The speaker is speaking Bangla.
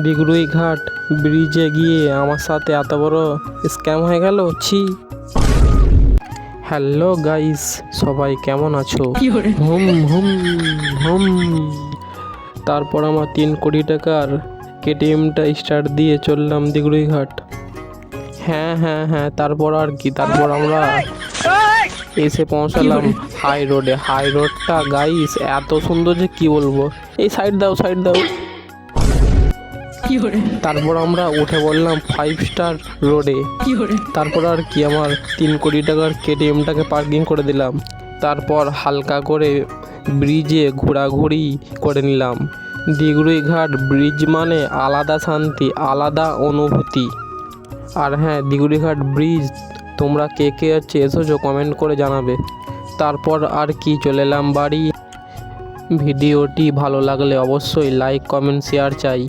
দিগরুই ঘাট ব্রিজে গিয়ে আমার সাথে এত বড় স্ক্যাম হয়ে গেল, ছি। হ্যালো গাইস, সবাই কেমন আছো? হুম হুম হুম। তারপর আমার 3 কোটি টাকার কেটিএমটা স্টার্ট দিয়ে চললাম দিগরুই ঘাট। হ্যাঁ হ্যাঁ হ্যাঁ, তারপর আর কি, তারপর আমরা এসে পৌঁছালাম হাই রোডে। হাই রোডটা গাইস এত সুন্দর যে কি বলবো। এই সাইড দাও, সাইড দাও। তারপর আমরা উঠে বললাম 5 স্টার রোডে। তারপর আর কি, আমার 3 কোটি টাকার কেটিএমটাকে পার্কিং করে দিলাম। তারপর হালকা করে ব্রিজে ঘোরাঘুরি করে নিলাম। দিগরুই ঘাট ব্রিজ মানে আলাদা শান্তি, আলাদা অনুভূতি। আর হ্যাঁ, দিগরুই ঘাট ব্রিজ তোমরা কে কে হচ্ছে এসেছো কমেন্ট করে জানাবে। তারপর আর কি, চলে এলাম বাড়ি। ভিডিওটি ভালো লাগলে অবশ্যই লাইক কমেন্ট শেয়ার চাই।